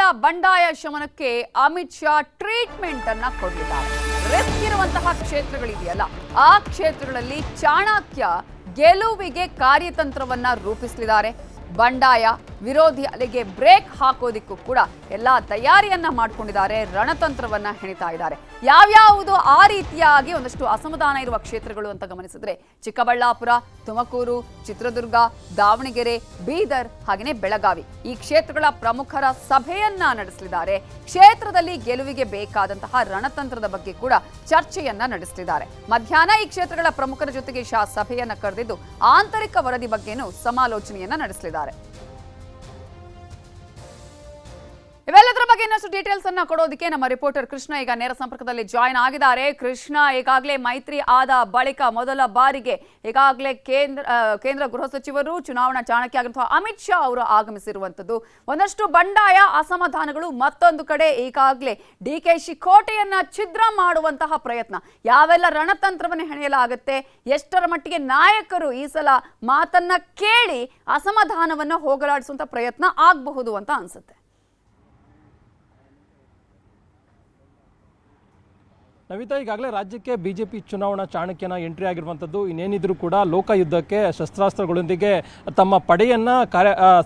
ಕ್ಷೇತ್ರಗಳ ಬಂಡಾಯ ಶಮನಕ್ಕೆ ಅಮಿತ್ ಶಾ ಟ್ರೀಟ್ಮೆಂಟ್ ಅನ್ನ ಕೊಡಲಿದ್ದಾರೆ. ರಿಸ್ಕ್ ಇರುವಂತಹ ಕ್ಷೇತ್ರಗಳಿದೆಯಲ್ಲ, ಆ ಕ್ಷೇತ್ರಗಳಲ್ಲಿ ಚಾಣಕ್ಯ ಗೆಲುವಿಗೆ ಕಾರ್ಯತಂತ್ರವನ್ನ ರೂಪಿಸಲಿದ್ದಾರೆ. ಬಂಡಾಯ ವಿರೋಧಿ ಅಲೆಗೆ ಬ್ರೇಕ್ ಹಾಕೋದಿಕ್ಕೂ ಕೂಡ ಎಲ್ಲಾ ತಯಾರಿಯನ್ನ ಮಾಡ್ಕೊಂಡಿದ್ದಾರೆ, ರಣತಂತ್ರವನ್ನ ಹೆಣಿತಾ ಇದ್ದಾರೆ. ಯಾವ್ಯಾವುದು ಆ ರೀತಿಯಾಗಿ ಒಂದಷ್ಟು ಅಸಮಾಧಾನ ಇರುವ ಕ್ಷೇತ್ರಗಳು ಅಂತ ಗಮನಿಸಿದ್ರೆ ಚಿಕ್ಕಬಳ್ಳಾಪುರ, ತುಮಕೂರು, ಚಿತ್ರದುರ್ಗ, ದಾವಣಗೆರೆ, ಬೀದರ್ ಹಾಗೆಯೇ ಬೆಳಗಾವಿ ಈ ಕ್ಷೇತ್ರಗಳ ಪ್ರಮುಖರ ಸಭೆಯನ್ನ ನಡೆಸಲಿದ್ದಾರೆ. ಕ್ಷೇತ್ರದಲ್ಲಿ ಗೆಲುವಿಗೆ ಬೇಕಾದಂತಹ ರಣತಂತ್ರದ ಬಗ್ಗೆ ಕೂಡ ಚರ್ಚೆಯನ್ನ ನಡೆಸಲಿದ್ದಾರೆ. ಮಧ್ಯಾಹ್ನ ಈ ಕ್ಷೇತ್ರಗಳ ಪ್ರಮುಖರ ಜೊತೆಗೆ ಶಾ ಸಭೆಯನ್ನ ಕರೆದಿದ್ದು ಆಂತರಿಕ ವರದಿ ಬಗ್ಗೆನೂ ಸಮಾಲೋಚನೆಯನ್ನ ನಡೆಸಲಿದ್ದಾರೆ. ಇವೆಲ್ಲದರ ಬಗ್ಗೆ ಇನ್ನಷ್ಟು ಡೀಟೇಲ್ಸ್ ಅನ್ನ ಕೊಡೋದಕ್ಕೆ ನಮ್ಮ ರಿಪೋರ್ಟರ್ ಕೃಷ್ಣ ಈಗ ನೇರ ಸಂಪರ್ಕದಲ್ಲಿ ಜಾಯಿನ್ ಆಗಿದ್ದಾರೆ. ಕೃಷ್ಣ, ಈಗಾಗಲೇ ಮೈತ್ರಿ ಆದ ಬಳಿಕ ಮೊದಲ ಬಾರಿಗೆ ಈಗಾಗಲೇ ಕೇಂದ್ರ ಗೃಹ ಸಚಿವರು, ಚುನಾವಣಾ ಚಾಣಕ್ಯ ಆಗಿರುವಂತಹ ಅಮಿತ್ ಶಾ ಅವರು ಆಗಮಿಸಿರುವಂತದ್ದು. ಒಂದಷ್ಟು ಬಂಡಾಯ ಅಸಮಾಧಾನಗಳು, ಮತ್ತೊಂದು ಕಡೆ ಈಗಾಗಲೇ ಡಿಕೆಶಿ ಕೋಟೆಯನ್ನ ಛಿದ್ರ ಮಾಡುವಂತಹ ಪ್ರಯತ್ನ. ಯಾವೆಲ್ಲ ರಣತಂತ್ರವನ್ನು ಹೆಣೆಯಲಾಗುತ್ತೆ, ಎಷ್ಟರ ಮಟ್ಟಿಗೆ ನಾಯಕರು ಈ ಸಲ ಮಾತನ್ನ ಕೇಳಿ ಅಸಮಾಧಾನವನ್ನ ಹೋಗಲಾಡಿಸುವಂತ ಪ್ರಯತ್ನ ಆಗಬಹುದು ಅಂತ ಅನ್ಸುತ್ತೆ. ನವಿತಾ, ಈಗಾಗಲೇ ರಾಜ್ಯಕ್ಕೆ ಬಿಜೆಪಿ ಚುನಾವಣಾ ಚಾಣಕ್ಯನ ಎಂಟ್ರಿ ಆಗಿರುವಂಥದ್ದು. ಇನ್ನೇನಿದ್ರು ಕೂಡ ಲೋಕಯುದ್ಧಕ್ಕೆ ಶಸ್ತ್ರಾಸ್ತ್ರಗಳೊಂದಿಗೆ ತಮ್ಮ ಪಡೆಯನ್ನ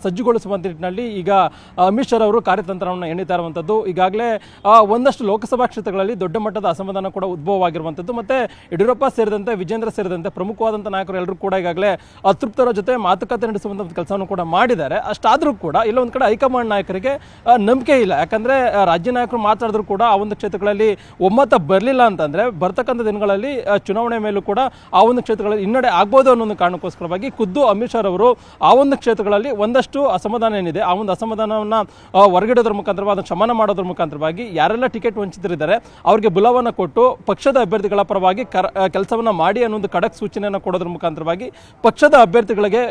ಸಜ್ಜುಗೊಳಿಸುವ ನಿಟ್ಟಿನಲ್ಲಿ ಈಗ ಅಮಿತ್ ಶಾ ಅವರು ಕಾರ್ಯತಂತ್ರವನ್ನು ಎಣಿತಾ ಇರುವಂಥದ್ದು. ಈಗಾಗಲೇ ಒಂದಷ್ಟು ಲೋಕಸಭಾ ಕ್ಷೇತ್ರಗಳಲ್ಲಿ ದೊಡ್ಡ ಮಟ್ಟದ ಅಸಮಾಧಾನ ಕೂಡ ಉದ್ಭವವಾಗಿರುವಂಥದ್ದು. ಮತ್ತೆ ಯಡಿಯೂರಪ್ಪ ಸೇರಿದಂತೆ, ವಿಜೇಂದ್ರ ಸೇರಿದಂತೆ ಪ್ರಮುಖವಾದಂಥ ನಾಯಕರು ಎಲ್ಲರೂ ಕೂಡ ಈಗಾಗಲೇ ಅತೃಪ್ತರ ಜೊತೆ ಮಾತುಕತೆ ನಡೆಸುವಂಥ ಕೆಲಸವನ್ನು ಕೂಡ ಮಾಡಿದ್ದಾರೆ. ಅಷ್ಟಾದರೂ ಕೂಡ ಇಲ್ಲೊಂದು ಕಡೆ ಹೈಕಮಾಂಡ್ ನಾಯಕರಿಗೆ ನಂಬಿಕೆ ಇಲ್ಲ. ಯಾಕಂದ್ರೆ ರಾಜ್ಯ ನಾಯಕರು ಮಾತಾಡಿದ್ರು ಕೂಡ ಆ ಒಂದು ಕ್ಷೇತ್ರಗಳಲ್ಲಿ ಒಮ್ಮತ ಬರಲಿಲ್ಲ ಅಂತಂದ್ರೆ ಬರ್ತಕ್ಕಂಥ ದಿನಗಳಲ್ಲಿ ಚುನಾವಣೆ ಮೇಲೂ ಕೂಡ ಆ ಒಂದು ಕ್ಷೇತ್ರಗಳಲ್ಲಿ ಹಿನ್ನಡೆ ಆಗ್ಬೋದು ಅನ್ನೋ ಒಂದು ಕಾರಣಕ್ಕೋಸ್ಕರವಾಗಿ ಖುದ್ದು ಅಮಿತ್ ಶಾ ಅವರು ಆ ಒಂದು ಕ್ಷೇತ್ರಗಳಲ್ಲಿ ಒಂದಷ್ಟು ಅಸಮಾಧಾನ ಏನಿದೆ ಆ ಒಂದು ಅಸಮಾಧಾನವನ್ನ ಹೊರಗಿಡೋದ್ರ ಮುಖಾಂತರ, ಅದನ್ನು ಶಮನ ಮಾಡೋದ್ರ ಮುಖಾಂತರವಾಗಿ ಯಾರೆಲ್ಲ ಟಿಕೆಟ್ ವಂಚಿತರಿದ್ದಾರೆ ಅವರಿಗೆ ಬುಲಾವನ್ನ ಕೊಟ್ಟು ಪಕ್ಷದ ಅಭ್ಯರ್ಥಿಗಳ ಪರವಾಗಿ ಕೆಲಸವನ್ನ ಮಾಡಿ ಅನ್ನೋ ಒಂದು ಖಡಕ್ ಸೂಚನೆಯನ್ನು ಕೊಡೋದ್ರ ಮುಖಾಂತರವಾಗಿ ಪಕ್ಷದ ಅಭ್ಯರ್ಥಿಗಳಿಗೆ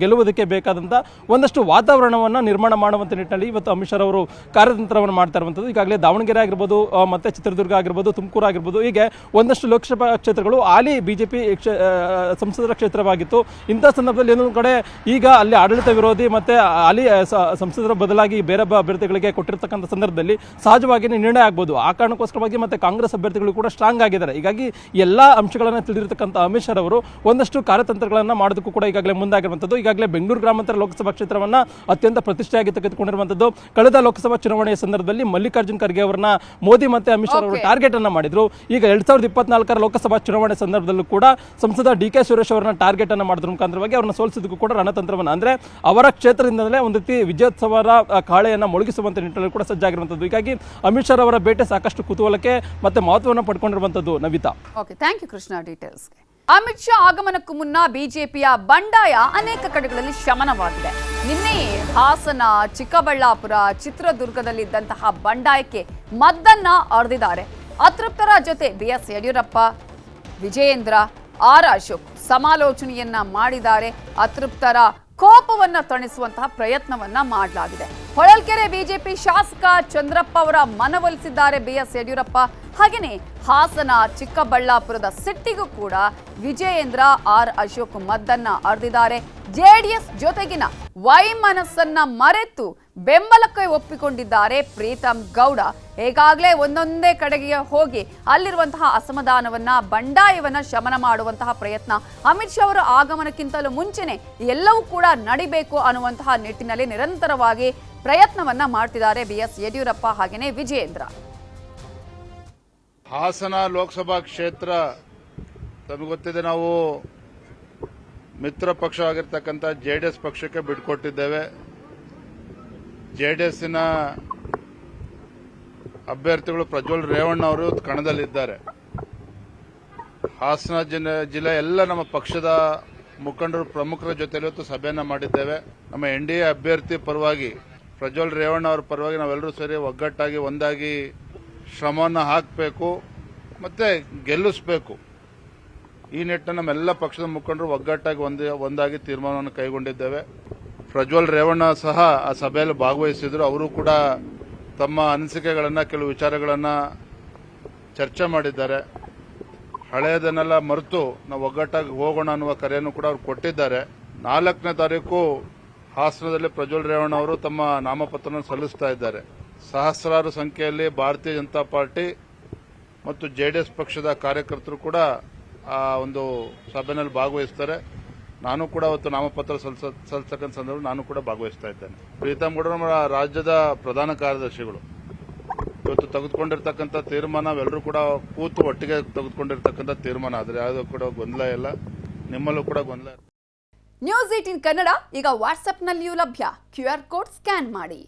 ಗೆಲ್ಲುವುದಕ್ಕೆ ಬೇಕಾದಂತ ಒಂದಷ್ಟು ವಾತಾವರಣವನ್ನ ನಿರ್ಮಾಣ ಮಾಡುವಂತ ನಿಟ್ಟಿನಲ್ಲಿ ಇವತ್ತು ಅಮಿತ್ ಶಾ ಅವರು ಕಾರ್ಯತಂತ್ರವನ್ನು ಮಾಡ್ತಾ ಇರುವಂತದ್ದು. ಈಗಾಗಲೇ ದಾವಣಗೆರೆ ಆಗಿರ್ಬೋದು, ಮತ್ತೆ ಚಿತ್ರದುರ್ಗ ಆಗಿರ್ಬೋದು, ತುಮಕೂರು ಆಗಿರ್ಬೋದು, ಹೀಗೆ ಒಂದಷ್ಟು ಲೋಕಸಭಾ ಕ್ಷೇತ್ರಗಳು ಹಾಲಿ ಬಿಜೆಪಿ ಸಂಸದರ ಕ್ಷೇತ್ರವಾಗಿತ್ತು. ಇಂಥ ಸಂದರ್ಭದಲ್ಲಿ ಇನ್ನೊಂದು ಕಡೆ ಈಗ ಅಲ್ಲಿ ಆಡಳಿತ ವಿರೋಧಿ ಮತ್ತೆ ಹಾಲಿ ಸಂಸದರ ಬದಲಾಗಿ ಬೇರೆ ಅಭ್ಯರ್ಥಿಗಳಿಗೆ ಕೊಟ್ಟಿರ್ತಕ್ಕಂಥ ಸಂದರ್ಭದಲ್ಲಿ ಸಹಜವಾಗಿ ನಿರ್ಣಯ ಆಗ್ಬೋದು. ಆ ಕಾರಣಕ್ಕೋಸ್ಕರವಾಗಿ ಮತ್ತೆ ಕಾಂಗ್ರೆಸ್ ಅಭ್ಯರ್ಥಿಗಳು ಕೂಡ ಸ್ಟ್ರಾಂಗ್ ಆಗಿದ್ದಾರೆ. ಹೀಗಾಗಿ ಎಲ್ಲಾ ಅಂಶಗಳನ್ನು ತಿಳಿದಿರತಕ್ಕಂಥ ಅಮಿತ್ ಶಾ ಅವರು ಒಂದಷ್ಟು ಕಾರ್ಯತಂತ್ರಗಳನ್ನ ಮಾಡೋದಕ್ಕೂ ಕೂಡ ಈಗಾಗಲೇ ಮುಂದಾಗಿರುವಂಥದ್ದು. ಈಗಾಗಲೇ ಬೆಂಗಳೂರು ಗ್ರಾಮಾಂತರ ಲೋಕಸಭಾ ಕ್ಷೇತ್ರವನ್ನ ಅತ್ಯಂತ ಪ್ರತಿಷ್ಠೆಯಾಗಿ ತೆಗೆದುಕೊಂಡಿರುವಂಥದ್ದು. ಕಳೆದ ಲೋಕಸಭಾ ಚುನಾವಣೆಯ ಸಂದರ್ಭದಲ್ಲಿ ಮಲ್ಲಿಕಾರ್ಜುನ್ ಖರ್ಗೆ ಅವರನ್ನ ಮೋದಿ ಮತ್ತೆ ಅಮಿತ್ ಶಾ ಅವರು ಟಾರ್ಗೆಟ್ ಅನ್ನ ಮಾಡಿದ್ರು. ಈಗ 2024 ಲೋಕಸಭಾ ಚುನಾವಣೆ ಸಂದರ್ಭದಲ್ಲೂ ಕೂಡ ಸಂಸದ ಡಿ.ಕೆ. ಸುರೇಶ್ ಅವರನ್ನ ಟಾರ್ಗೆಟ್ ಅನ್ನ ಮಾಡೋದ್ರ ಮುಖಾಂತರವಾಗಿ ಅವರನ್ನ ಸೋಲಿಸಿದ್ದಕ್ಕೂ ಕೂಡ ರಣತಂತ್ರವನ್ನ, ಅಂದ್ರೆ ಅವರ ಕ್ಷೇತ್ರದಿಂದಲೇ ಒಂದು ರೀತಿ ವಿಜಯೋತ್ಸವರ ಕಾಳೆಯನ್ನ ಮೊಳಗಿಸುವಂತ ನಿಟ್ಟಿನಲ್ಲಿ ಕೂಡ ಸಜ್ಜಾಗಿರುವಂತದ್ದು. ಹೀಗಾಗಿ ಅಮಿತ್ ಶಾ ಅವರ ಭೇಟಿ ಸಾಕಷ್ಟು ಕುತೂಹಲಕ್ಕೆ ಮತ್ತೆ ಮಹತ್ವವನ್ನು ಪಡ್ಕೊಂಡಿರುವಂತದ್ದು. Navita, okay, thank you Krishna ಡೀಟೇಲ್ಸ್ಗೆ. ಅಮಿತ್ ಶಾ ಆಗಮನಕ್ಕೂ ಮುನ್ನ ಬಿಜೆಪಿಯ ಬಂಡಾಯ ಅನೇಕ ಕಡೆಗಳಲ್ಲಿ ಶಮನವಾಗಿದೆ. ನಿನ್ನೆಯೇ ಹಾಸನ, ಚಿಕ್ಕಬಳ್ಳಾಪುರ, ಚಿತ್ರದುರ್ಗದಲ್ಲಿದ್ದಂತಹ ಬಂಡಾಯಕ್ಕೆ ಮದ್ದನ್ನ ಅರ್ದಿದ್ದಾರೆ. ಅತೃಪ್ತರ ಜೊತೆ ಬಿಎಸ್ ಯಡಿಯೂರಪ್ಪ, ವಿಜಯೇಂದ್ರ, ಆರ್ ಅಶೋಕ್ ಸಮಾಲೋಚನೆಯನ್ನ ಮಾಡಿದ್ದಾರೆ. ಅತೃಪ್ತರ ಕೋಪವನ್ನ ತಣಿಸುವಂತಹ ಪ್ರಯತ್ನವನ್ನ ಮಾಡಲಾಗಿದೆ. ಹೊಳಲ್ಕೆರೆ ಬಿಜೆಪಿ ಶಾಸಕ ಚಂದ್ರಪ್ಪ ಅವರ ಮನವೊಲಿಸಿದ್ದಾರೆ ಬಿಎಸ್ ಯಡಿಯೂರಪ್ಪ. ಹಾಗೆಯೇ ಹಾಸನ, ಚಿಕ್ಕಬಳ್ಳಾಪುರದ ಸಿಟ್ಟಿಗೂ ಕೂಡ ವಿಜಯೇಂದ್ರ, ಆರ್ ಅಶೋಕ್ ಮದ್ದನ್ನ ಅರ್ದಿದ್ದಾರೆ. ಜೆಡಿಎಸ್ ಜೊತೆಗಿನ ವೈಮನಸ್ಸನ್ನ ಮರೆತು ಬೆಂಬಲಕ್ಕೆ ಒಪ್ಪಿಕೊಂಡಿದ್ದಾರೆ ಪ್ರೀತಂ ಗೌಡ. ಈಗಾಗಲೇ ಒಂದೊಂದೇ ಕಡೆಗೆ ಹೋಗಿ ಅಲ್ಲಿರುವಂತಹ ಅಸಮಾಧಾನವನ್ನ, ಬಂಡಾಯವನ್ನ ಶಮನ ಮಾಡುವಂತಹ ಪ್ರಯತ್ನ ಅಮಿತ್ ಶಾ ಅವರ ಆಗಮನಕ್ಕಿಂತಲೂ ಮುಂಚೆನೆ ಎಲ್ಲವೂ ಕೂಡ ನಡಿಬೇಕು ಅನ್ನುವಂತಹ ನಿಟ್ಟಿನಲ್ಲಿ ನಿರಂತರವಾಗಿ ಪ್ರಯತ್ನವನ್ನ ಮಾಡ್ತಿದ್ದಾರೆ ಬಿಎಸ್ ಯಡಿಯೂರಪ್ಪ ಹಾಗೆಯೇ ವಿಜಯೇಂದ್ರ. ಹಾಸನ ಲೋಕಸಭಾ ಕ್ಷೇತ್ರ ತಮಗೆ ಗೊತ್ತಿದೆ, ನಾವು ಮಿತ್ರ ಪಕ್ಷ ಆಗಿರ್ತಕ್ಕಂಥ ಜೆಡಿಎಸ್ ಪಕ್ಷಕ್ಕೆ ಬಿಟ್ಕೊಟ್ಟಿದ್ದೇವೆ. ಜೆಡಿಎಸ್ನ ಅಭ್ಯರ್ಥಿಗಳು ಪ್ರಜ್ವಲ್ ರೇವಣ್ಣ ಅವರು ಕಣದಲ್ಲಿದ್ದಾರೆ. ಹಾಸನ ಜಿಲ್ಲೆ ಎಲ್ಲ ನಮ್ಮ ಪಕ್ಷದ ಮುಖಂಡರು, ಪ್ರಮುಖರ ಜೊತೆ ಇವತ್ತು ಸಭೆಯನ್ನ ಮಾಡಿದ್ದೇವೆ. ನಮ್ಮ ಎನ್ಡಿಎ ಅಭ್ಯರ್ಥಿ ಪರವಾಗಿ ಪ್ರಜ್ವಲ್ ರೇವಣ್ಣ ಅವರ ಪರವಾಗಿ ನಾವೆಲ್ಲರೂ ಸೇರಿ ಒಗ್ಗಟ್ಟಾಗಿ ಒಂದಾಗಿ ಶ್ರಮವನ್ನು ಹಾಕಬೇಕು ಮತ್ತೆ ಗೆಲ್ಲಿಸಬೇಕು. ಈ ನಿಟ್ಟಿನಲ್ಲಿ ನಮ್ಮೆಲ್ಲ ಪಕ್ಷದ ಮುಖಂಡರು ಒಗ್ಗಟ್ಟಾಗಿ ಒಂದಾಗಿ ತೀರ್ಮಾನವನ್ನು ಕೈಗೊಂಡಿದ್ದೇವೆ. ಪ್ರಜ್ವಲ್ ರೇವಣ್ಣ ಸಹ ಆ ಸಭೆಯಲ್ಲಿ ಭಾಗವಹಿಸಿದ್ರು. ಅವರು ಕೂಡ ತಮ್ಮ ಅನಿಸಿಕೆಗಳನ್ನು, ಕೆಲವು ವಿಚಾರಗಳನ್ನು ಚರ್ಚೆ ಮಾಡಿದ್ದಾರೆ. ಹಳೆಯದನ್ನೆಲ್ಲ ಮರೆತು ನಾವು ಒಗ್ಗಟ್ಟಾಗಿ ಹೋಗೋಣ ಅನ್ನುವ ಕರೆಯನ್ನು ಕೂಡ ಅವರು ಕೊಟ್ಟಿದ್ದಾರೆ. 4ನೇ ತಾರೀಕು ಹಾಸನದಲ್ಲಿ ಪ್ರಜ್ವಲ್ ರೇವಣ್ಣ ಅವರು ತಮ್ಮ ನಾಮಪತ್ರವನ್ನು ಸಲ್ಲಿಸ್ತಾ ಇದ್ದಾರೆ. ಸಹಸ್ರಾರು ಸಂಖ್ಯೆಯಲ್ಲಿ ಭಾರತೀಯ ಜನತಾ ಪಾರ್ಟಿ ಮತ್ತು ಜೆಡಿಎಸ್ ಪಕ್ಷದ ಕಾರ್ಯಕರ್ತರು ಕೂಡ ಆ ಒಂದು ಸಭೆಯಲ್ಲಿ ಭಾಗವಹಿಸ್ತಾರೆ. ನಾನು ಕೂಡ ಅವತ್ತು ನಾಮಪತ್ರ ಸಲ್ಲಿಸತಕ್ಕಂಥ ಸಂದರ್ಭ ನಾನು ಕೂಡ ಭಾಗವಹಿಸ್ತಾ ಇದ್ದೇನೆ. ಪ್ರೀತಮ್ ಗೌಡ ನಮ್ಮ ರಾಜ್ಯದ ಪ್ರಧಾನ ಕಾರ್ಯದರ್ಶಿಗಳು ಇವತ್ತು ತೆಗೆದುಕೊಂಡಿರ್ತಕ್ಕಂಥ ತೀರ್ಮಾನ ನಾವೆಲ್ಲರೂ ಕೂಡ ಕೂತು ಒಟ್ಟಿಗೆ ತೆಗೆದುಕೊಂಡಿರ್ತಕ್ಕಂಥ ತೀರ್ಮಾನ ಆದರೆ ಯಾವುದೂ ಕೂಡ ಗೊಂದಲ ಇಲ್ಲ, ನಿಮ್ಮಲ್ಲೂ ಕೂಡ ಗೊಂದಲ. ನ್ಯೂಸ್ 18 ಕನ್ನಡ ಈಗ ವಾಟ್ಸ್ಆಪ್ನಲ್ಲಿಯೂ ಲಭ್ಯ. QR ಕೋಡ್ ಸ್ಕ್ಯಾನ್ ಮಾಡಿ.